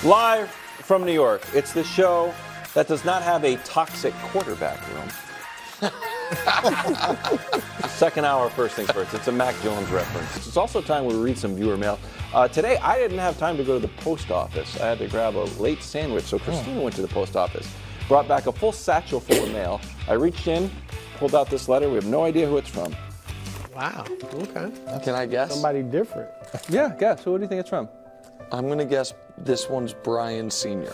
Live from New York, it's the show that does not have a toxic quarterback room. Second hour, first things first. It's a Mac Jones reference. It's also time we read some viewer mail. Today, I didn't have time to go to the post office. I had to grab a late sandwich, so Christina went to the post office. Brought back a full satchel full of mail. I reached in, pulled out this letter. We have no idea who it's from. Wow. Okay. Can I guess? Somebody different. Yeah, guess. Who do you think it's from? I'm going to guess this one's Brian Sr.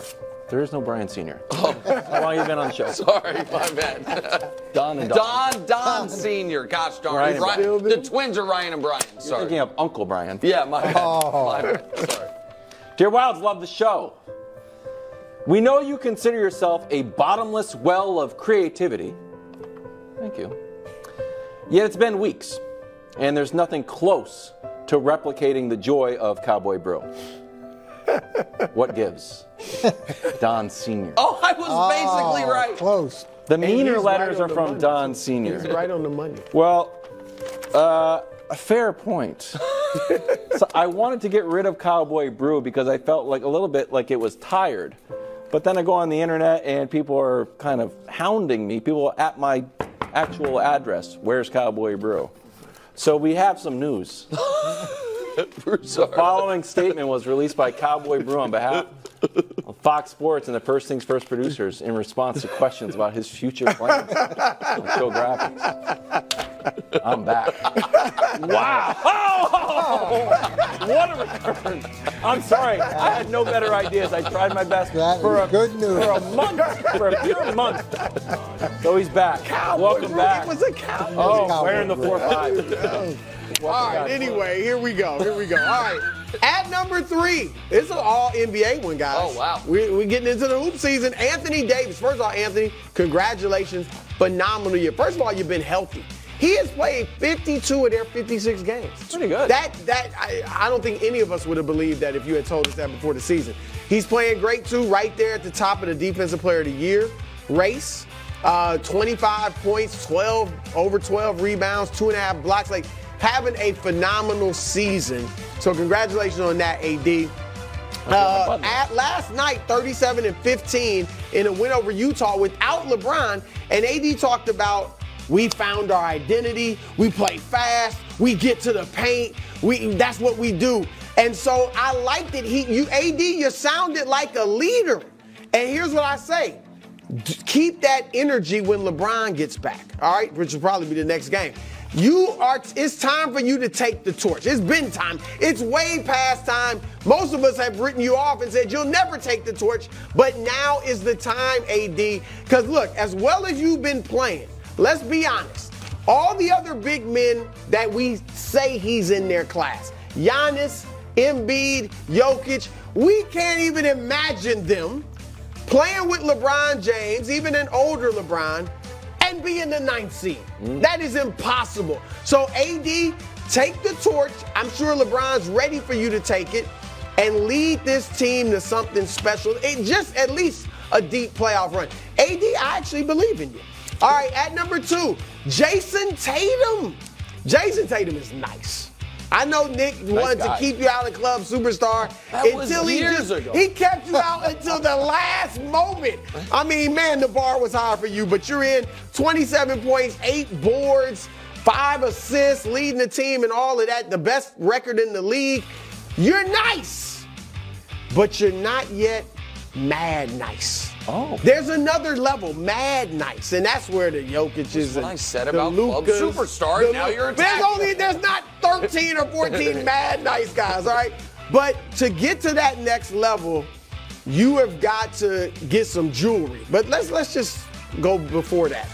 There is no Brian Sr. Oh. How long have you been on the show? Sorry, my bad. Don and Don. Don Sr. Gosh darn it. The twins are Ryan and Brian. Sorry. You're thinking of Uncle Brian. Yeah, my bad. My bad. Sorry. Dear Wilds, love the show. We know you consider yourself a bottomless well of creativity. Thank you. Yet it's been weeks, and there's nothing close to replicating the joy of Cowboy Brew. What gives? Don Sr. Oh, I was basically right. Close. The meaner he's letters right are on the from money. Don Sr. He's right on the money. Well, a fair point. So I wanted to get rid of Cowboy Brew because I felt like a little bit like it was tired. But then I go on the internet and people are kind of hounding me. People at my actual address. Where's Cowboy Brew? So we have some news. The following statement was released by Cowboy Brew on behalf of Fox Sports and the First Things First producers in response to questions about his future plans on show graphics. I'm back. Wow. Oh, what a return. I'm sorry. I had no better ideas. I tried my best Good news. for a month. For a pure month. So he's back. Welcome back. It was a Cowboy. Oh, wearing the 4-5. All right, anyway, here we go. All right, at number 3, it's an all-NBA one, guys. Oh, wow. We're getting into the hoop season. Anthony Davis. First of all, Anthony, congratulations. Phenomenal year. First of all, you've been healthy. He has played 52 of their 56 games. Pretty good. I don't think any of us would have believed that if you had told us that before the season. He's playing great, too, right there at the top of the Defensive Player of the Year race. 25 points, over 12 rebounds, 2.5 blocks. Like, having a phenomenal season. So congratulations on that, AD. At last night, 37-15 in a win over Utah without LeBron. And AD talked about, we found our identity. We play fast. We get to the paint. That's what we do. And so I liked it. AD, you sounded like a leader. And here's what I say. Keep that energy when LeBron gets back, all right? Which will probably be the next game. It's time for you to take the torch. It's been time. It's way past time. Most of us have written you off and said you'll never take the torch, but now is the time, AD. Because look, as well as you've been playing, let's be honest, all the other big men that we say he's in their class, Giannis, Embiid, Jokic, we can't even imagine them playing with LeBron James, even an older LeBron, and be in the 9th seed. That is impossible. So, AD, take the torch. I'm sure LeBron's ready for you to take it and lead this team to something special. Just at least a deep playoff run. AD, I actually believe in you. All right, at number 2, Jason Tatum. Jason Tatum is nice. I know Nick wanted to keep you out of club superstar until he kept you out until the last moment. I mean, man, the bar was high for you, but you're in 27 points, 8 boards, 5 assists, leading the team and all of that, the best record in the league. You're nice, but you're not yet mad nice. Oh. There's another level, mad nice, and that's where the Jokic is. What I said about club superstar, now you're attacking. There's not 13 or 14 mad nice guys, all right? But to get to that next level, you have got to get some jewelry. But let's just go before that.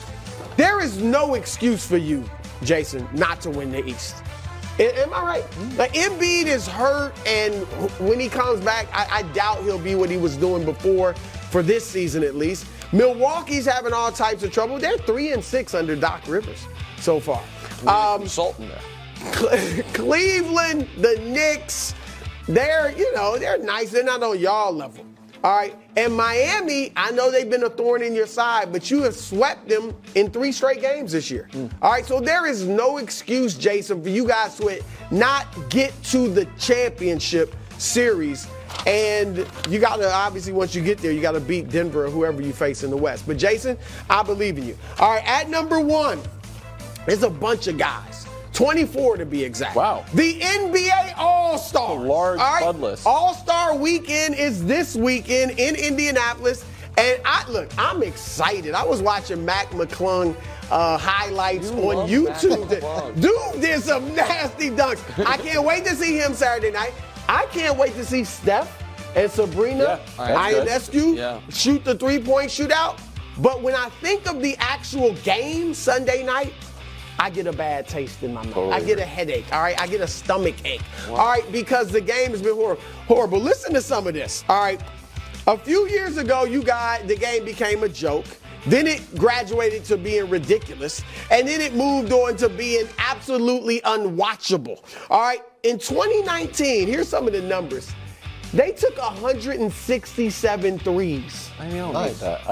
There is no excuse for you, Jason, not to win the East. Am I right? Like, Embiid is hurt, and when he comes back, I doubt he'll be what he was doing before, for this season at least. Milwaukee's having all types of trouble. They're 3-6 under Doc Rivers so far. Consultant there. Cleveland, the Knicks, they're nice. They're not on y'all level. All right. And Miami, I know they've been a thorn in your side, but you have swept them in 3 straight games this year. All right. So there is no excuse, Jason, for you guys to not get to the championship series And you got to, obviously, once you get there, you got to beat Denver or whoever you face in the West. But, Jason, I believe in you. All right, at number 1, there's a bunch of guys. 24 to be exact. Wow. The NBA All-Stars. A large bud list. All-Star weekend is this weekend in Indianapolis. And I'm excited. I was watching Mac McClung highlights on YouTube. Dude did some nasty dunks. I can't wait to see him Saturday night. I can't wait to see Steph and Sabrina Ionescu shoot the three-point shootout. But when I think of the actual game Sunday night, I get a bad taste in my mouth. I get a headache, all right? I get a stomach ache, all right? Because the game has been horrible. Listen to some of this, all right? A few years ago, the game became a joke. Then it graduated to being ridiculous. And then it moved on to being absolutely unwatchable, all right? In 2019, here's some of the numbers. They took 167 threes. I don't like that.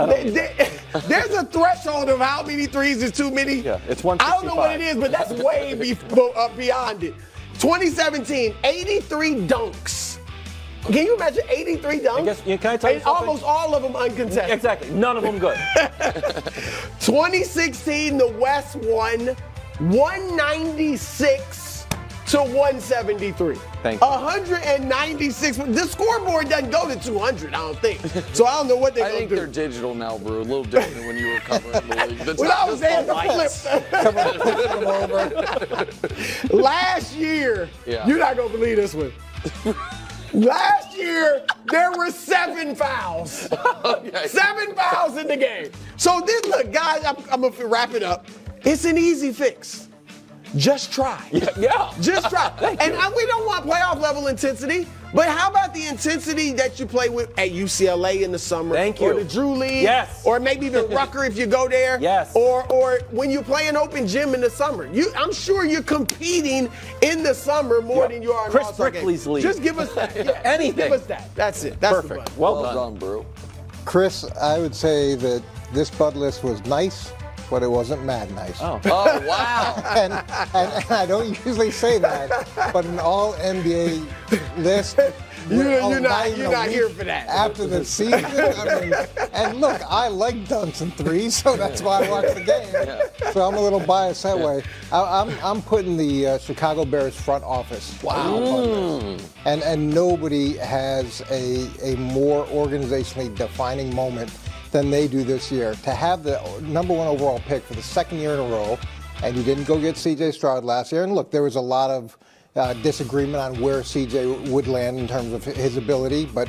There's a threshold of how many threes is too many. Yeah, it's 165. I don't know what it is, but that's way beyond it. 2017, 83 dunks. Can you imagine 83 dunks? I guess, can I tell you something? Almost all of them uncontested. Exactly. None of them good. 2016, the West won 196 to 173. Thank you. 196. The scoreboard doesn't go to 200, I don't think. So I don't know what they're going to do. I think they're digital now, Brew. A little different than when you were covering the league. When I was there, the flip. Last year, you're not going to believe this one. Last year, there were 7 fouls. Okay. 7 fouls in the game. So this, look, guys, I'm going to wrap it up. It's an easy fix. Just try. Yeah. Just try. We don't want playoff level intensity, but how about the intensity that you play with at UCLA in the summer? Thank you. Or the Drew League. Yes. Or maybe the Rucker if you go there. Yes. Or when you play an open gym in the summer. I'm sure you're competing in the summer more than you are in Chris All-Star Brickley's games. league. Just give us that. Yeah. Anything. Give us that. That's it. That's perfect. The bud. Well done, Brew. Chris, I would say that this bud list was nice, but it wasn't mad nice. Oh, wow. And I don't usually say that, but an all-NBA list. You're not here for that. After the season, and look, I like dunks and threes, so that's why I watch the game. Yeah. So I'm a little biased that way. I'm putting the Chicago Bears front office. Wow. And nobody has a more organizationally defining moment than they do this year. To have the #1 overall pick for the second year in a row, and you didn't go get C.J. Stroud last year. And look, there was a lot of disagreement on where C.J. would land in terms of his ability, but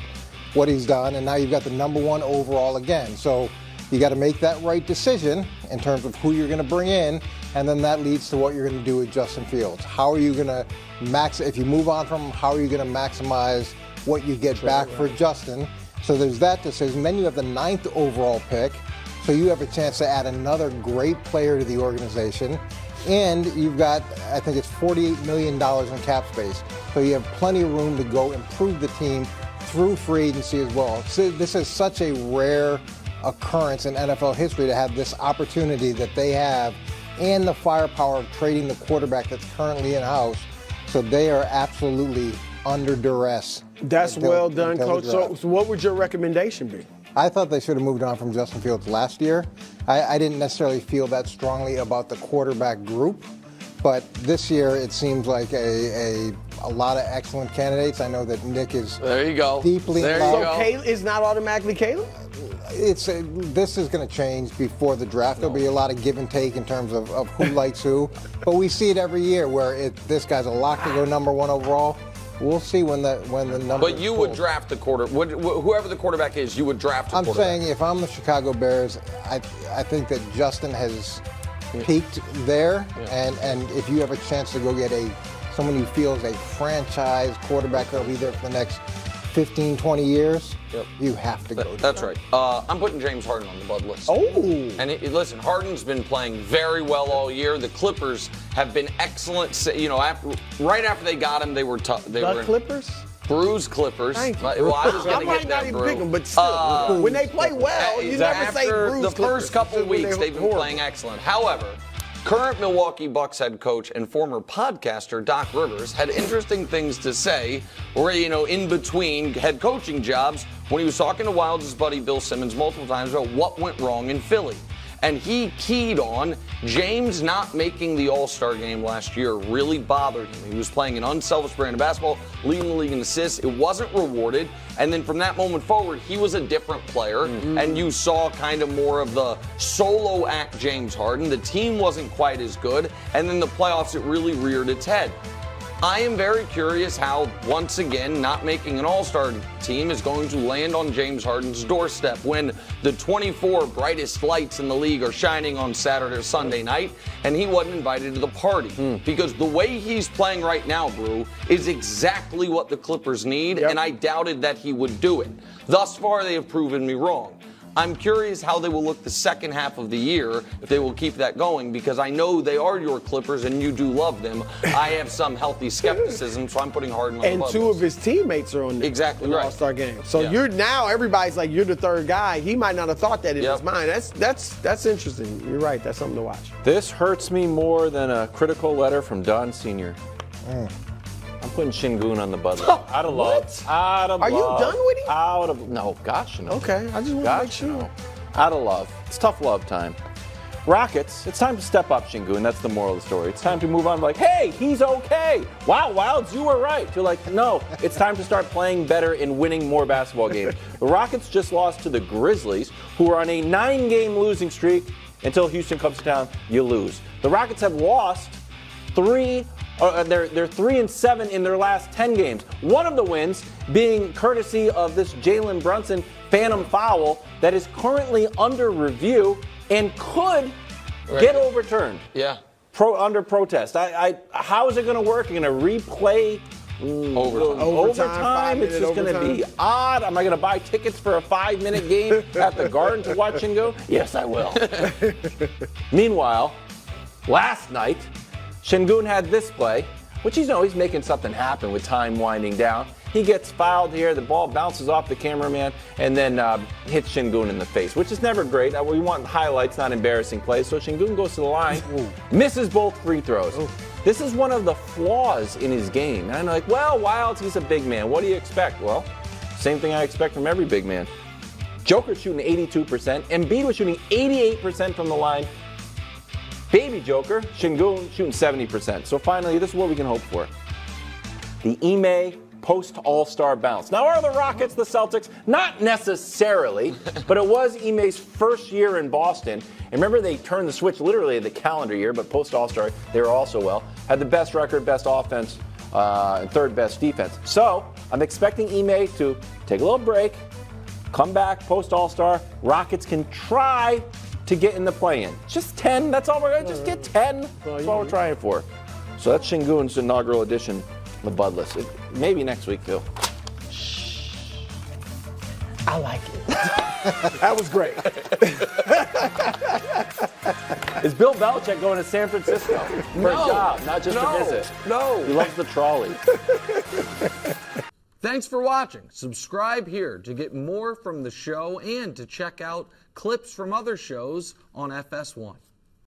what he's done, and now you've got the #1 overall again. So you got to make that right decision in terms of who you're going to bring in, and then that leads to what you're going to do with Justin Fields. How are you going to if you move on from him, how are you going to maximize what you get back for Justin? So there's that decision. Then you have the 9th overall pick. So you have a chance to add another great player to the organization. And you've got, I think it's $48 million in cap space. So you have plenty of room to go improve the team through free agency as well. So this is such a rare occurrence in NFL history to have this opportunity that they have and the firepower of trading the quarterback that's currently in-house. So they are absolutely under duress. That's well done, Coach. So what would your recommendation be? I thought they should have moved on from Justin Fields last year. I didn't necessarily feel that strongly about the quarterback group, but this year it seems like a lot of excellent candidates. I know that Nick is deeply involved. So Caleb is not automatically Caleb? This is going to change before the draft. There'll be a lot of give and take in terms of who likes who, but we see it every year where this guy's a lock to go #1 overall. We'll see when the number. But you would draft the whoever the quarterback is, you would draft a quarterback. I'm saying if I'm the Chicago Bears, I think that Justin has peaked there, and if you have a chance to go get someone who feels a franchise quarterback that'll be there for the next 15, 20 years, you have to go. That's right. I'm putting James Harden on the bud list. Oh. And listen, Harden's been playing very well all year. The Clippers have been excellent. You know, right after they got him, they were tough. The Clippers? Bruce Clippers. Thank you. Well, I was going to get not that, even Brew. pick them, but still, when they play well, you never say Bruce After the first Clippers. couple weeks, they've been playing excellent. However, Current Milwaukee Bucks head coach and former podcaster Doc Rivers had interesting things to say, or in between head coaching jobs, when he was talking to Wilds' buddy Bill Simmons multiple times about what went wrong in Philly. And he keyed on James not making the All-Star game last year really bothered him. He was playing an unselfish brand of basketball, leading the league in assists. It wasn't rewarded. And then from that moment forward, he was a different player. And you saw kind of more of the solo act James Harden. The team wasn't quite as good. And then the playoffs, it really reared its head. I am very curious how, once again, not making an all-star team is going to land on James Harden's doorstep when the 24 brightest lights in the league are shining on Saturday or Sunday night, and he wasn't invited to the party. Because the way he's playing right now, Brew, is exactly what the Clippers need, and I doubted that he would do it. Thus far, they have proven me wrong. I'm curious how they will look the second half of the year, if they will keep that going, because I know they are your Clippers and you do love them. I have some healthy skepticism, so I'm putting Harden on the bubble. And two of his teammates are on the All-Star game. So you're now, everybody's like, you're the third guy. He might not have thought that in his mind. That's interesting. You're right. That's something to watch. This hurts me more than a critical letter from Don Sr. I'm putting Şengün on the Bud list. Out of love. Out of love. Are you done with him? No, gosh, no. Okay, I just want to make sure. No. Out of love. It's tough love time. Rockets, it's time to step up, Şengün. That's the moral of the story. It's time to move on. Like, hey, he's okay. Wow, Wilds, you were right. You're like, no, it's time to start playing better and winning more basketball games. The Rockets just lost to the Grizzlies, who are on a 9-game losing streak. Until Houston comes to town, you lose. The Rockets have lost they're 3-7 in their last 10 games. One of the wins being courtesy of this Jalen Brunson phantom foul that is currently under review and could get overturned. Yeah. Under protest. How is it going to work? You're going to replay overtime? It's just going to be odd. Am I going to buy tickets for a 5-minute game at the Garden to watch Şengün? Yes, I will. Meanwhile, last night, Şengün had this play, which he's making something happen with time winding down. He gets fouled here, the ball bounces off the cameraman, and then hits Şengün in the face, which is never great. We want highlights, not embarrassing plays. So Şengün goes to the line, misses both free throws. This is one of the flaws in his game. And I'm like, well, Wilds, he's a big man. What do you expect? Well, same thing I expect from every big man. Jokic shooting 82%. Embiid was shooting 88% from the line. Baby Joker, Şengün shooting 70%. So finally, this is what we can hope for. The Ime post-All-Star bounce. Now, are the Rockets the Celtics? Not necessarily, but it was Ime's first year in Boston. And remember, they turned the switch literally the calendar year, but post-All-Star, they were also well. Had the best record, best offense, and third best defense. So I'm expecting Ime to take a little break, come back post-All-Star. Rockets can try to get in the play-in. Just 10. That's all we're going to just get 10. That's all we're trying for. So that's Şengün's inaugural edition of the Bud list. Maybe next week, Phil. I like it. That was great. Is Bill Belichick going to San Francisco for a job, not just to visit? No. He loves the trolley. Thanks for watching. Subscribe here to get more from the show and to check out clips from other shows on FS1.